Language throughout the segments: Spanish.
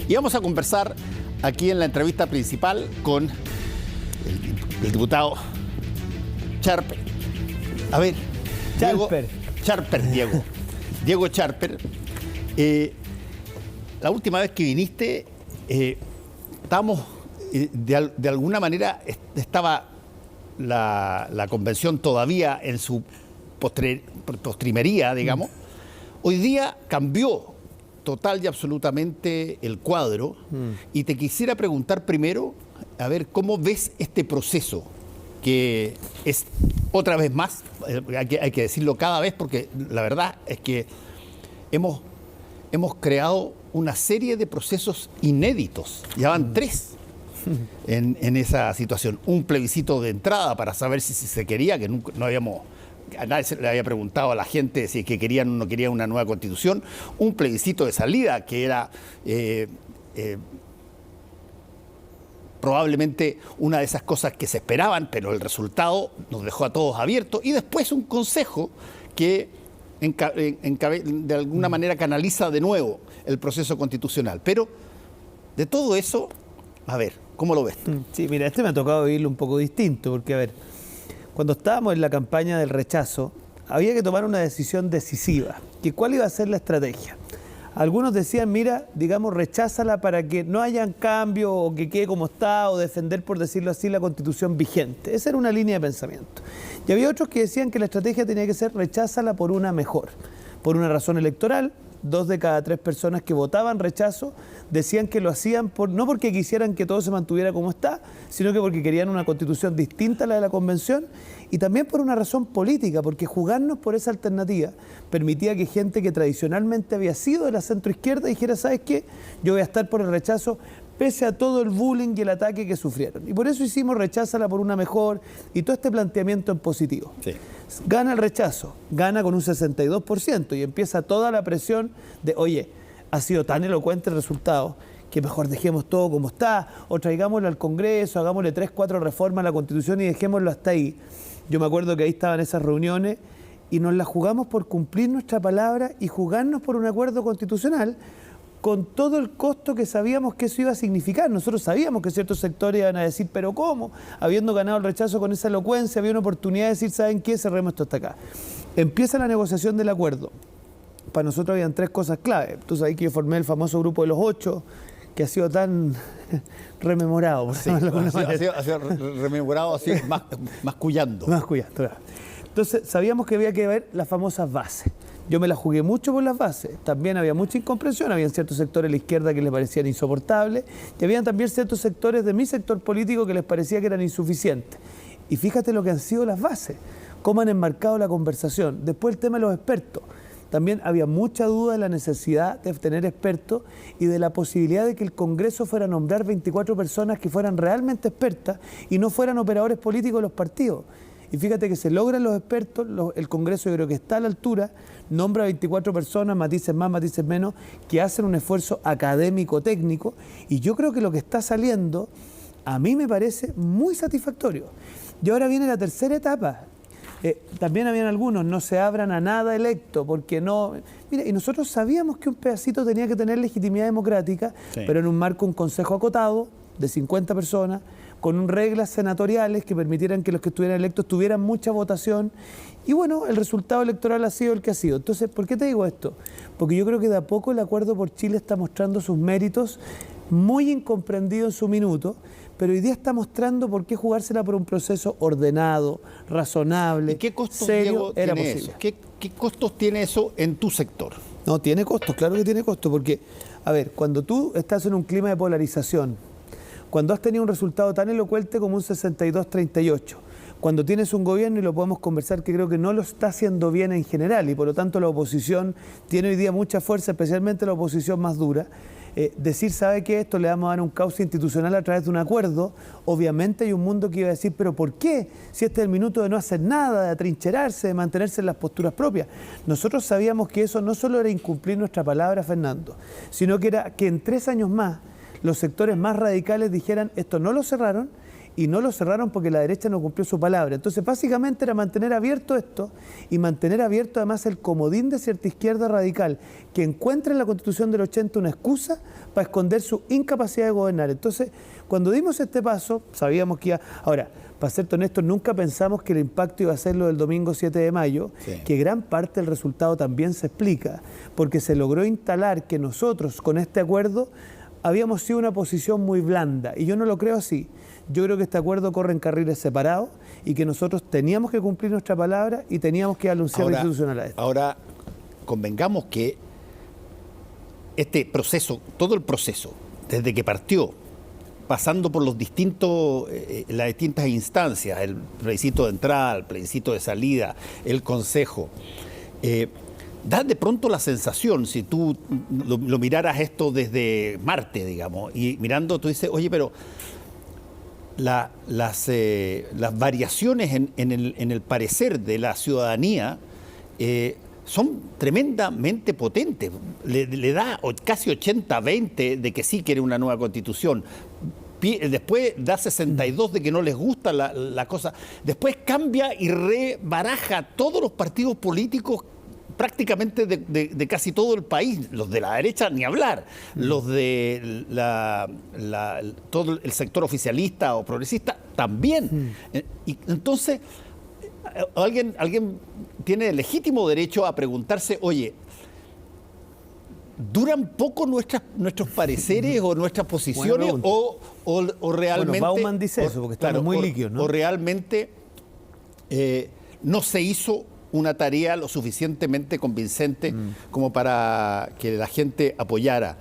Y vamos a conversar aquí en la entrevista principal con el diputado Charper. A ver, Diego Charper. La última vez que viniste, estábamos, de alguna manera, estaba la convención todavía en su postrimería, digamos. Hoy día cambió total y absolutamente el cuadro. Y te quisiera preguntar primero, a ver, ¿cómo ves este proceso? Que es, otra vez más, hay que decirlo cada vez, porque la verdad es que hemos creado una serie de procesos inéditos. Ya van 3 en esa situación. Un plebiscito de entrada para saber si se quería, que nunca, no habíamos... A nadie se le había preguntado a la gente si es que querían o no querían una nueva constitución. Un plebiscito de salida que era probablemente una de esas cosas que se esperaban, pero el resultado nos dejó a todos abiertos. Y después un consejo que de alguna manera canaliza de nuevo el proceso constitucional. Pero de todo eso, a ver, ¿cómo lo ves tú? Sí, mira, me ha tocado vivirlo un poco distinto, porque a ver, cuando estábamos en la campaña del rechazo, había que tomar una decisión decisiva, que cuál iba a ser la estrategia. Algunos decían, mira, digamos, recházala para que no hayan cambio o que quede como está, o defender, por decirlo así, la Constitución vigente. Esa era una línea de pensamiento. Y había otros que decían que la estrategia tenía que ser recházala por una mejor, por una razón electoral. 2 de cada 3 personas que votaban rechazo decían que lo hacían no porque quisieran que todo se mantuviera como está, sino que porque querían una constitución distinta a la de la convención, y también por una razón política, porque jugarnos por esa alternativa permitía que gente que tradicionalmente había sido de la centroizquierda dijera, ¿sabes qué? Yo voy a estar por el rechazo pese a todo el bullying y el ataque que sufrieron. Y por eso hicimos recházala por una mejor y todo este planteamiento en positivo. Sí. Gana el rechazo, gana con un 62% y empieza toda la presión de, oye, ha sido tan elocuente el resultado que mejor dejemos todo como está, o traigámoslo al Congreso, hagámosle 3, 4 reformas a la Constitución y dejémoslo hasta ahí. Yo me acuerdo que ahí estaban esas reuniones y nos las jugamos por cumplir nuestra palabra y jugarnos por un acuerdo constitucional, con todo el costo que sabíamos que eso iba a significar. Nosotros sabíamos que ciertos sectores iban a decir, ¿pero cómo? Habiendo ganado el rechazo con esa elocuencia, había una oportunidad de decir, ¿saben qué? Cerremos esto hasta acá. Empieza la negociación del acuerdo. Para nosotros habían 3 cosas clave. Tú sabes que yo formé el famoso grupo de los 8, que ha sido tan rememorado. Por sí, ha sido rememorado, así, mascullando. Mascullando. Entonces, sabíamos que había que ver las famosas bases. Yo me la jugué mucho por las bases. También había mucha incomprensión, habían ciertos sectores de la izquierda que les parecían insoportables y habían también ciertos sectores de mi sector político que les parecía que eran insuficientes. Y fíjate lo que han sido las bases, cómo han enmarcado la conversación. Después el tema de los expertos. También había mucha duda de la necesidad de tener expertos y de la posibilidad de que el Congreso fuera a nombrar 24 personas que fueran realmente expertas y no fueran operadores políticos de los partidos. Y fíjate que se logran los expertos, el Congreso yo creo que está a la altura, nombra 24 personas, matices más, matices menos, que hacen un esfuerzo académico-técnico, y yo creo que lo que está saliendo a mí me parece muy satisfactorio. Y ahora viene la tercera etapa. También habían algunos, no se abran a nada electo, porque no... Mira, y nosotros sabíamos que un pedacito tenía que tener legitimidad democrática, sí, pero en un marco, un consejo acotado de 50 personas, con reglas senatoriales que permitieran que los que estuvieran electos tuvieran mucha votación. Y bueno, el resultado electoral ha sido el que ha sido. Entonces, ¿por qué te digo esto? Porque yo creo que de a poco el Acuerdo por Chile está mostrando sus méritos, muy incomprendido en su minuto, pero hoy día está mostrando por qué jugársela por un proceso ordenado, razonable, ¿y qué costos, serio, Diego, era tiene posible. Eso? ¿Qué costos tiene eso en tu sector? No, tiene costos, claro que tiene costos, porque, a ver, cuando tú estás en un clima de polarización, cuando has tenido un resultado tan elocuente como un 62-38, cuando tienes un gobierno, y lo podemos conversar, que creo que no lo está haciendo bien en general, y por lo tanto la oposición tiene hoy día mucha fuerza, especialmente la oposición más dura, decir, ¿sabe qué? Esto le vamos a dar un cauce institucional a través de un acuerdo, obviamente hay un mundo que iba a decir, ¿pero por qué? Si este es el minuto de no hacer nada, de atrincherarse, de mantenerse en las posturas propias. Nosotros sabíamos que eso no solo era incumplir nuestra palabra, Fernando, sino que era que en 3 años más los sectores más radicales dijeran, esto no lo cerraron, y no lo cerraron porque la derecha no cumplió su palabra. Entonces, básicamente era mantener abierto esto y mantener abierto además el comodín de cierta izquierda radical que encuentra en la Constitución del 80 una excusa para esconder su incapacidad de gobernar. Entonces, cuando dimos este paso, sabíamos que iba... Ahora, para ser honestos, nunca pensamos que el impacto iba a ser lo del domingo 7 de mayo, sí, que gran parte del resultado también se explica, porque se logró instalar que nosotros con este acuerdo habíamos sido una posición muy blanda, y yo no lo creo así. Yo creo que este acuerdo corre en carriles separados y que nosotros teníamos que cumplir nuestra palabra y teníamos que darle un cierre institucional a esto. Ahora, convengamos que este proceso, todo el proceso, desde que partió, pasando por las distintas instancias, el plebiscito de entrada, el plebiscito de salida, el consejo, da de pronto la sensación, si tú lo miraras esto desde Marte, digamos, y mirando tú dices, oye, pero las variaciones en el parecer de la ciudadanía son tremendamente potentes. Le da casi 80-20 de que sí quiere una nueva constitución. Después da 62 de que no les gusta la cosa. Después cambia y rebaraja todos los partidos políticos prácticamente de casi todo el país. Los de la derecha ni hablar. Los de todo el sector oficialista o progresista también. Y entonces alguien tiene el legítimo derecho a preguntarse, oye, ¿duran poco nuestros pareceres o nuestras posiciones o realmente... Bueno, Bauman dice eso, porque estamos muy líquidos, ¿no? O realmente no se hizo una tarea lo suficientemente convincente como para que la gente apoyara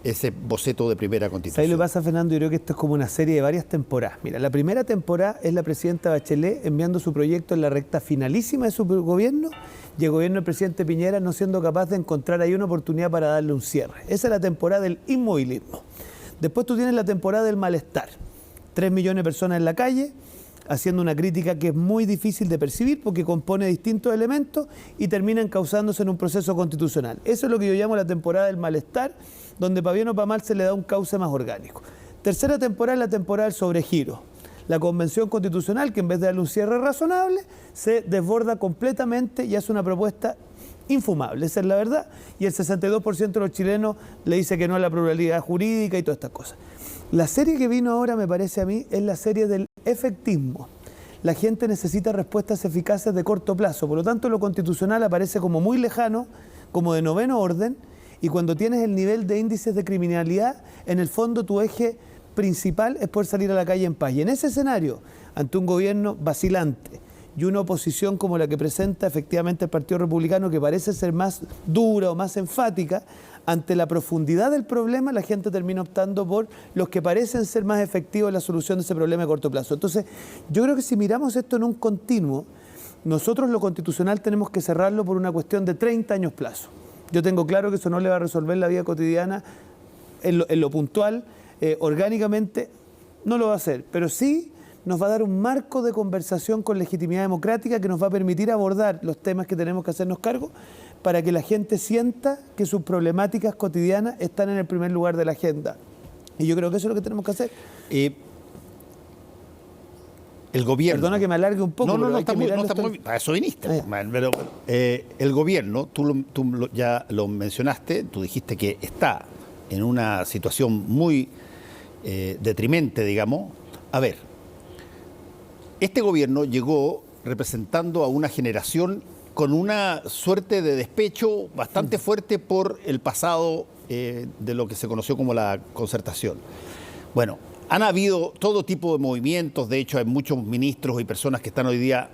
ese boceto de primera constitución. Ahí lo pasa, Fernando, yo creo que esto es como una serie de varias temporadas. Mira, la primera temporada es la presidenta Bachelet enviando su proyecto en la recta finalísima de su gobierno y el gobierno del presidente Piñera no siendo capaz de encontrar ahí una oportunidad para darle un cierre. Esa es la temporada del inmovilismo. Después tú tienes la temporada del malestar. 3 millones de personas en la calle, haciendo una crítica que es muy difícil de percibir porque compone distintos elementos y termina encauzándose en un proceso constitucional. Eso es lo que yo llamo la temporada del malestar, donde para bien o para mal se le da un cauce más orgánico. Tercera temporada es la temporada del sobregiro. La Convención Constitucional, que en vez de darle un cierre razonable, se desborda completamente y hace una propuesta infumable, esa es la verdad, y el 62% de los chilenos le dice que no a la pluralidad jurídica y todas estas cosas. La serie que vino ahora, me parece a mí, es la serie del efectismo. La gente necesita respuestas eficaces de corto plazo, por lo tanto lo constitucional aparece como muy lejano, como de noveno orden, y cuando tienes el nivel de índices de criminalidad, en el fondo tu eje principal es poder salir a la calle en paz. Y en ese escenario, ante un gobierno vacilante y una oposición como la que presenta efectivamente el Partido Republicano, que parece ser más dura o más enfática, ante la profundidad del problema, la gente termina optando por los que parecen ser más efectivos en la solución de ese problema a corto plazo. Entonces, yo creo que si miramos esto en un continuo, nosotros lo constitucional tenemos que cerrarlo por una cuestión de 30 años plazo. Yo tengo claro que eso no le va a resolver la vida cotidiana en lo puntual, orgánicamente no lo va a hacer, pero sí nos va a dar un marco de conversación con legitimidad democrática que nos va a permitir abordar los temas que tenemos que hacernos cargo para que la gente sienta que sus problemáticas cotidianas están en el primer lugar de la agenda. Y yo creo que eso es lo que tenemos que hacer. El gobierno... Perdona que me alargue un poco. No, está muy bien. Para eso viniste. Pero el gobierno, tú ya lo mencionaste, tú dijiste que está en una situación muy detrimente, digamos. A ver, este gobierno llegó representando a una generación con una suerte de despecho bastante fuerte por el pasado de lo que se conoció como la concertación. Bueno, han habido todo tipo de movimientos, de hecho hay muchos ministros y personas que están hoy día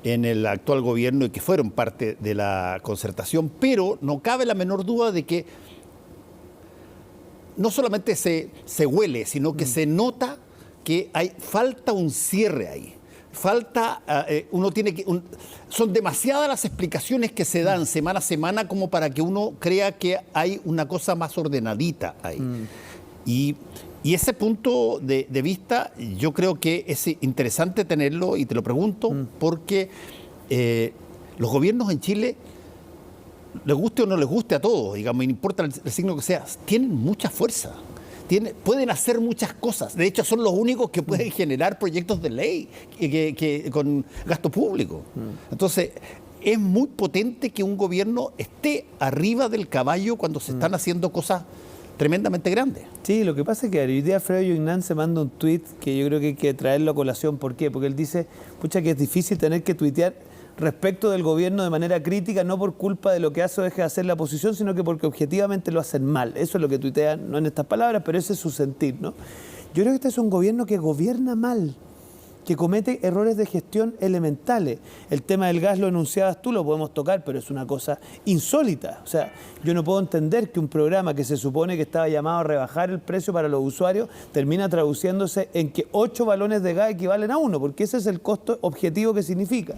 en el actual gobierno y que fueron parte de la concertación, pero no cabe la menor duda de que no solamente se huele, sino que se nota que falta un cierre ahí. Falta, son demasiadas las explicaciones que se dan semana a semana como para que uno crea que hay una cosa más ordenadita ahí. Y ese punto de vista yo creo que es interesante tenerlo, y te lo pregunto porque los gobiernos en Chile, les guste o no les guste a todos, digamos, no importa el signo que sea, tienen mucha fuerza. pueden hacer muchas cosas. De hecho, son los únicos que pueden generar proyectos de ley con gasto público. Entonces, es muy potente que un gobierno esté arriba del caballo cuando se están haciendo cosas tremendamente grandes. Sí, lo que pasa es que hoy día Alfredo Joinán se manda un tuit que yo creo que hay que traerlo a colación. ¿Por qué? Porque él dice, pucha, que es difícil tener que tuitear respecto del gobierno de manera crítica, no por culpa de lo que hace o deja de hacer la oposición, sino que porque objetivamente lo hacen mal. Eso es lo que tuitean, no en estas palabras, pero ese es su sentir, ¿no? Yo creo que este es un gobierno que gobierna mal, que comete errores de gestión elementales. El tema del gas lo enunciabas tú, lo podemos tocar, pero es una cosa insólita. O sea, yo no puedo entender que un programa que se supone que estaba llamado a rebajar el precio para los usuarios termina traduciéndose en que 8 balones de gas equivalen a 1, porque ese es el costo objetivo que significa.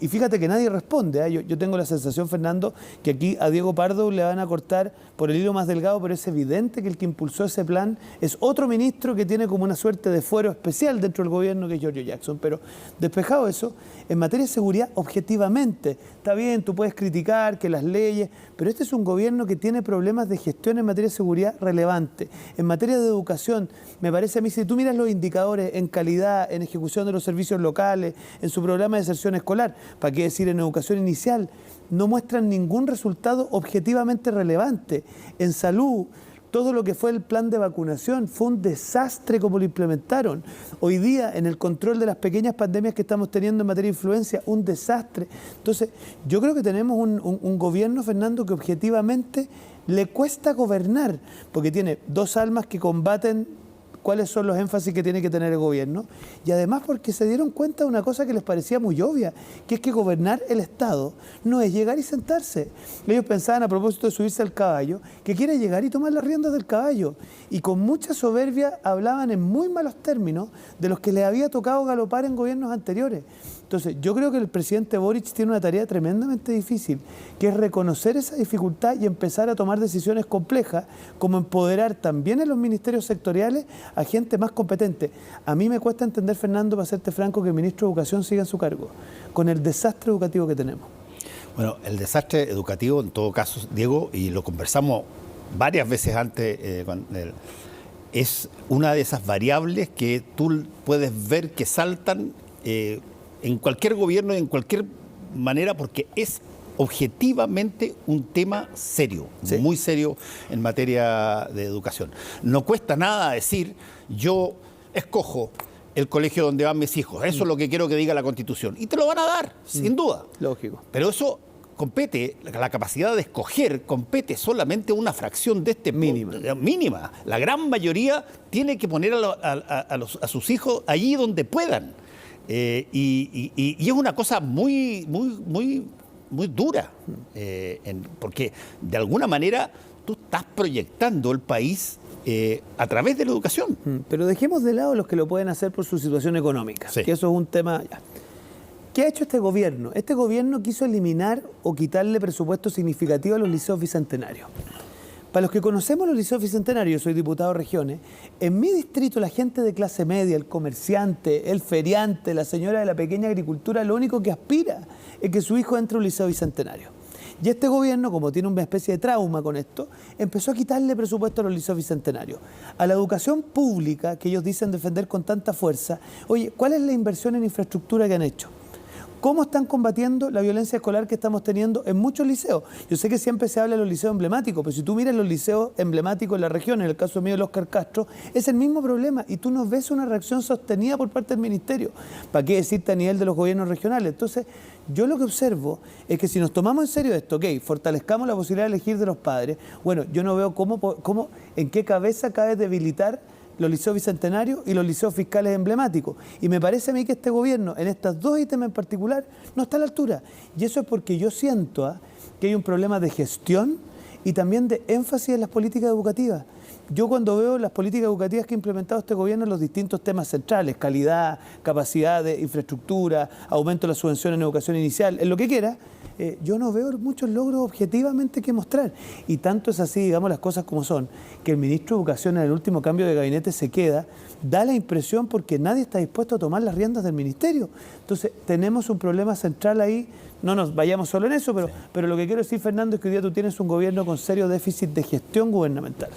Y fíjate que nadie responde, ¿eh? Yo tengo la sensación, Fernando, que aquí a Diego Pardo le van a cortar por el hilo más delgado, pero es evidente que el que impulsó ese plan es otro ministro que tiene como una suerte de fuero especial dentro del gobierno, que es Giorgio Jackson. Pero despejado eso, en materia de seguridad, objetivamente, está bien, tú puedes criticar que las leyes, pero este es un gobierno que tiene problemas de gestión en materia de seguridad relevante. En materia de educación, me parece a mí, si tú miras los indicadores en calidad, en ejecución de los servicios locales, en su programa de deserción escolar, ¿para qué decir en educación inicial? No muestran ningún resultado objetivamente relevante. En salud, todo lo que fue el plan de vacunación fue un desastre como lo implementaron. Hoy día, en el control de las pequeñas pandemias que estamos teniendo en materia de influenza, un desastre. Entonces, yo creo que tenemos un gobierno, Fernando, que objetivamente le cuesta gobernar, porque tiene dos almas que combaten cuáles son los énfasis que tiene que tener el gobierno, y además porque se dieron cuenta de una cosa que les parecía muy obvia, que es que gobernar el Estado no es llegar y sentarse. Ellos pensaban, a propósito de subirse al caballo, que quiere llegar y tomar las riendas del caballo, y con mucha soberbia hablaban en muy malos términos de los que les había tocado galopar en gobiernos anteriores. Entonces, yo creo que el presidente Boric tiene una tarea tremendamente difícil, que es reconocer esa dificultad y empezar a tomar decisiones complejas, como empoderar también en los ministerios sectoriales a gente más competente. A mí me cuesta entender, Fernando, para serte franco, que el ministro de Educación siga en su cargo, con el desastre educativo que tenemos. Bueno, el desastre educativo, en todo caso, Diego, y lo conversamos varias veces antes con él, es una de esas variables que tú puedes ver que saltan en cualquier gobierno y en cualquier manera, porque es objetivamente un tema serio, sí, muy serio en materia de educación. No cuesta nada decir, yo escojo el colegio donde van mis hijos, eso es lo que quiero que diga la Constitución, y te lo van a dar, sin duda. Lógico. Pero eso compete, la capacidad de escoger compete solamente una fracción de este mínima. La gran mayoría tiene que poner a sus hijos allí donde puedan. Y es una cosa muy dura, porque de alguna manera tú estás proyectando el país a través de la educación. Pero dejemos de lado los que lo pueden hacer por su situación económica, sí, que eso es un tema ya. ¿Qué ha hecho este gobierno? Este gobierno quiso eliminar o quitarle presupuesto significativo a los liceos bicentenarios. Para los que conocemos los liceos bicentenarios, yo soy diputado de regiones, en mi distrito la gente de clase media, el comerciante, el feriante, la señora de la pequeña agricultura, lo único que aspira es que su hijo entre a un liceo bicentenario. Y este gobierno, como tiene una especie de trauma con esto, empezó a quitarle presupuesto a los liceos bicentenarios. A la educación pública, que ellos dicen defender con tanta fuerza, oye, ¿cuál es la inversión en infraestructura que han hecho? ¿Cómo están combatiendo la violencia escolar que estamos teniendo en muchos liceos? Yo sé que siempre se habla de los liceos emblemáticos, pero si tú miras los liceos emblemáticos en la región, en el caso mío del Óscar Castro, es el mismo problema y tú no ves una reacción sostenida por parte del ministerio. ¿Para qué decirte a nivel de los gobiernos regionales? Entonces, yo lo que observo es que si nos tomamos en serio esto, ok, fortalezcamos la posibilidad de elegir de los padres, bueno, yo no veo en qué cabeza cabe debilitar los liceos bicentenarios y los liceos fiscales emblemáticos. Y me parece a mí que este gobierno, en estos dos ítems en particular, no está a la altura. Y eso es porque yo siento que hay un problema de gestión y también de énfasis en las políticas educativas. Yo cuando veo las políticas educativas que ha implementado este gobierno en los distintos temas centrales, calidad, capacidad de infraestructura, aumento de la subvención en educación inicial, en lo que quiera, yo no veo muchos logros objetivamente que mostrar. Y tanto es así, digamos las cosas como son, que el ministro de Educación en el último cambio de gabinete se queda, da la impresión porque nadie está dispuesto a tomar las riendas del ministerio. Entonces tenemos un problema central ahí, no nos vayamos solo en eso, pero lo que quiero decir, Fernando, es que hoy día tú tienes un gobierno con serio déficit de gestión gubernamental.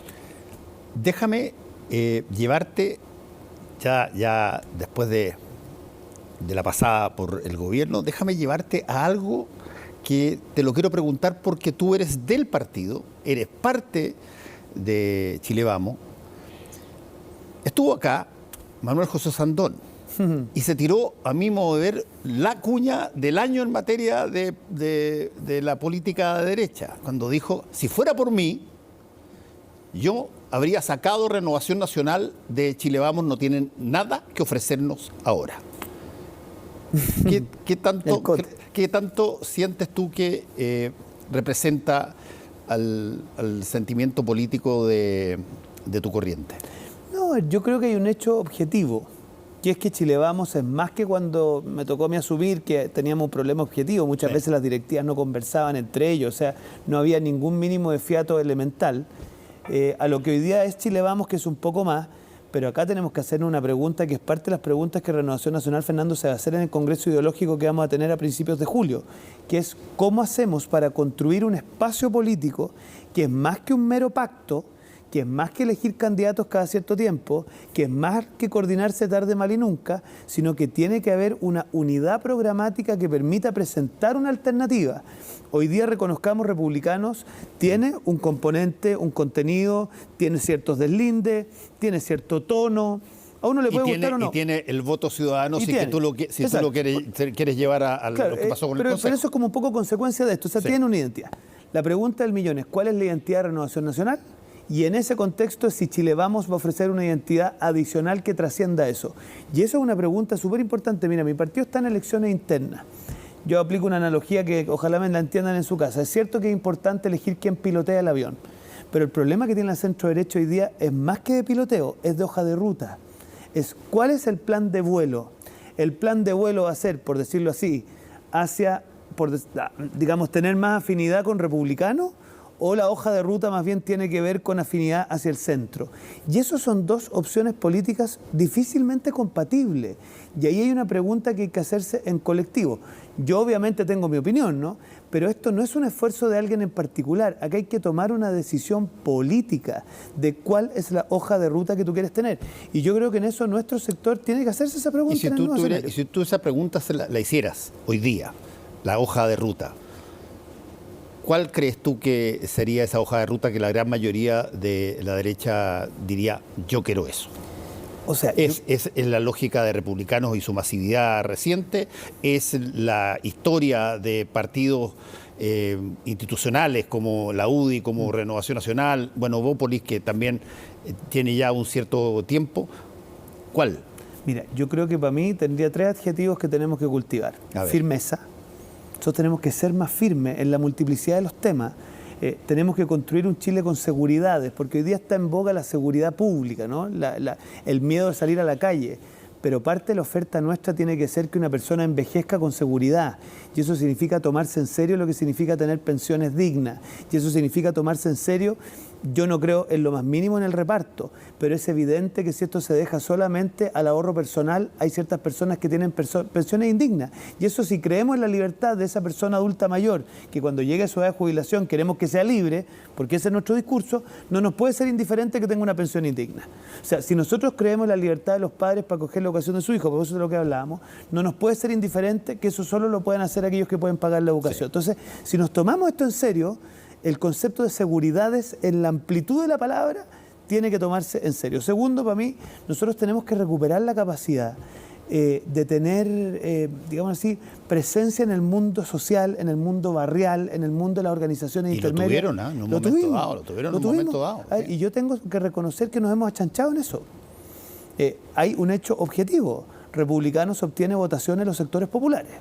Déjame llevarte, ya después de la pasada por el gobierno, déjame llevarte a algo que te lo quiero preguntar porque tú eres del partido, eres parte de Chile Vamos. Estuvo acá Manuel José Sandón y se tiró, a mi modo de ver, la cuña del año en materia de la política de derecha, cuando dijo, si fuera por mí, yo habría sacado Renovación Nacional de Chile Vamos, no tienen nada que ofrecernos ahora. ¿Qué tanto sientes tú que representa al sentimiento político de tu corriente? No, yo creo que hay un hecho objetivo, que es que Chile Vamos es más que cuando me tocó a mí asumir que teníamos un problema objetivo. Muchas veces las directivas no conversaban entre ellos, o sea, no había ningún mínimo de fiato elemental. A lo que hoy día es Chile Vamos, que es un poco más, pero acá tenemos que hacer una pregunta que es parte de las preguntas que Renovación Nacional, Fernando, se va a hacer en el Congreso Ideológico que vamos a tener a principios de julio, que es cómo hacemos para construir un espacio político que es más que un mero pacto, que es más que elegir candidatos cada cierto tiempo, que es más que coordinarse tarde, mal y nunca, sino que tiene que haber una unidad programática que permita presentar una alternativa. Hoy día, reconozcamos, Republicanos tiene un componente, un contenido, tiene ciertos deslindes, tiene cierto tono. A uno le puede gustar o no. Y tiene el voto ciudadano si tú lo quieres llevar a claro, lo que pasó con el Consejo. Pero eso es como un poco consecuencia de esto. O sea, tiene una identidad. La pregunta del millón es, ¿cuál es la identidad de Renovación Nacional? Y en ese contexto es si Chile Vamos va a ofrecer una identidad adicional que trascienda eso. Y eso es una pregunta súper importante. Mira, mi partido está en elecciones internas. Yo aplico una analogía que ojalá me la entiendan en su casa. Es cierto que es importante elegir quién pilotea el avión, pero el problema que tiene el centro derecha hoy día es más que de piloteo, es de hoja de ruta. Es cuál es el plan de vuelo. El plan de vuelo va a ser, por decirlo así, hacia, digamos, tener más afinidad con republicanos, o la hoja de ruta más bien tiene que ver con afinidad hacia el centro. Y esas son dos opciones políticas difícilmente compatibles. Y ahí hay una pregunta que hay que hacerse en colectivo. Yo obviamente tengo mi opinión, ¿no? Pero esto no es un esfuerzo de alguien en particular. Acá hay que tomar una decisión política de cuál es la hoja de ruta que tú quieres tener. Y yo creo que en eso nuestro sector tiene que hacerse esa pregunta. Y si tú esa pregunta la hicieras hoy día, la hoja de ruta, ¿cuál crees tú que sería esa hoja de ruta que la gran mayoría de la derecha diría, yo quiero eso? O sea, es la lógica de Republicanos y su masividad reciente, es la historia de partidos institucionales como la UDI, como Renovación Nacional, bueno, Bópolis, que también tiene ya un cierto tiempo. ¿Cuál? Mira, yo creo que para mí tendría 3 adjetivos que tenemos que cultivar. Firmeza. Nosotros tenemos que ser más firmes en la multiplicidad de los temas. Tenemos que construir un Chile con seguridades, porque hoy día está en boga la seguridad pública, ¿no? El miedo de salir a la calle. Pero parte de la oferta nuestra tiene que ser que una persona envejezca con seguridad. Y eso significa tomarse en serio lo que significa tener pensiones dignas. Y eso significa tomarse en serio, yo no creo en lo más mínimo en el reparto, pero es evidente que si esto se deja solamente al ahorro personal, hay ciertas personas que tienen pensiones indignas. Y eso, si creemos en la libertad de esa persona adulta mayor, que cuando llegue a su edad de jubilación queremos que sea libre, porque ese es nuestro discurso, no nos puede ser indiferente que tenga una pensión indigna. O sea, si nosotros creemos en la libertad de los padres para coger la educación de su hijo, por eso es de lo que hablábamos, no nos puede ser indiferente que eso solo lo puedan hacer aquellos que pueden pagar la educación. Sí. Entonces, si nos tomamos esto en serio, el concepto de seguridades en la amplitud de la palabra tiene que tomarse en serio. Segundo, para mí, nosotros tenemos que recuperar la capacidad de tener, digamos así, presencia en el mundo social, en el mundo barrial, en el mundo de las organizaciones intermedias. Lo tuvieron, ¿eh? En un momento dado. Y yo tengo que reconocer que nos hemos achanchado en eso. Hay un hecho objetivo. Republicanos obtiene votación en los sectores populares.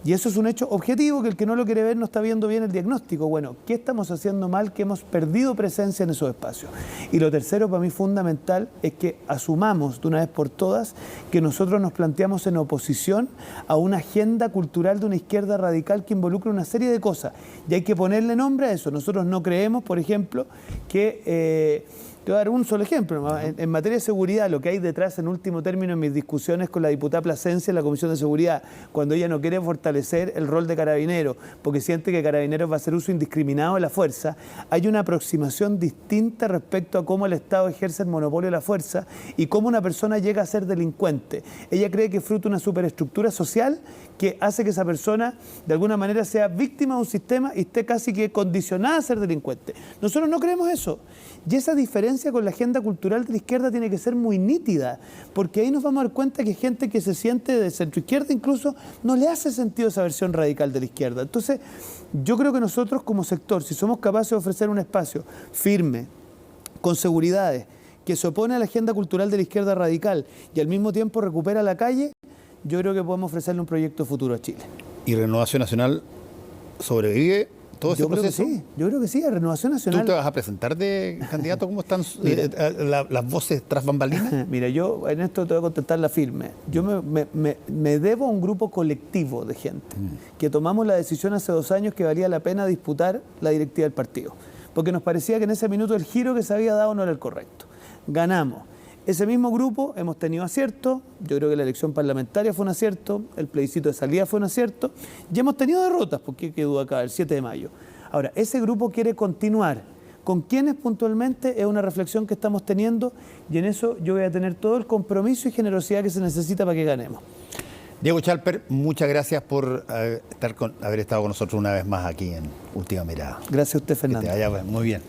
Y eso es un hecho objetivo que el que no lo quiere ver no está viendo bien el diagnóstico. Bueno, ¿qué estamos haciendo mal? Que hemos perdido presencia en esos espacios. Y lo tercero, para mí fundamental, es que asumamos de una vez por todas que nosotros nos planteamos en oposición a una agenda cultural de una izquierda radical que involucra una serie de cosas. Y hay que ponerle nombre a eso. Nosotros no creemos, por ejemplo, que Te voy a dar un solo ejemplo. En materia de seguridad, lo que hay detrás, en último término, en mis discusiones con la diputada Plasencia en la Comisión de Seguridad, cuando ella no quiere fortalecer el rol de Carabineros, porque siente que Carabineros va a hacer uso indiscriminado de la fuerza, hay una aproximación distinta respecto a cómo el Estado ejerce el monopolio de la fuerza y cómo una persona llega a ser delincuente. Ella cree que es fruto de una superestructura social que hace que esa persona, de alguna manera, sea víctima de un sistema y esté casi que condicionada a ser delincuente. Nosotros no creemos eso. Y esa diferencia con la agenda cultural de la izquierda tiene que ser muy nítida, porque ahí nos vamos a dar cuenta que gente que se siente de centroizquierda incluso no le hace sentido esa versión radical de la izquierda. Entonces, yo creo que nosotros como sector, si somos capaces de ofrecer un espacio firme, con seguridades, que se opone a la agenda cultural de la izquierda radical y al mismo tiempo recupera la calle, yo creo que podemos ofrecerle un proyecto futuro a Chile. ¿Y Renovación Nacional sobrevive todo ese proceso? Yo creo que sí, a Renovación Nacional. ¿Tú te vas a presentar de candidato? ¿Cómo están las voces tras bambalinas? Mira, yo en esto te voy a contestar la firme. Yo me debo a un grupo colectivo de gente que tomamos la decisión hace 2 años que valía la pena disputar la directiva del partido, porque nos parecía que en ese minuto el giro que se había dado no era el correcto. Ganamos. Ese mismo grupo hemos tenido aciertos, yo creo que la elección parlamentaria fue un acierto, el plebiscito de salida fue un acierto, y hemos tenido derrotas, porque qué duda acá, el 7 de mayo. Ahora, ese grupo quiere continuar. ¿Con quiénes puntualmente? Es una reflexión que estamos teniendo, y en eso yo voy a tener todo el compromiso y generosidad que se necesita para que ganemos. Diego Chalper, muchas gracias por haber estado con nosotros una vez más aquí en Última Mirada. Gracias a usted, Fernando. Que te vaya muy bien.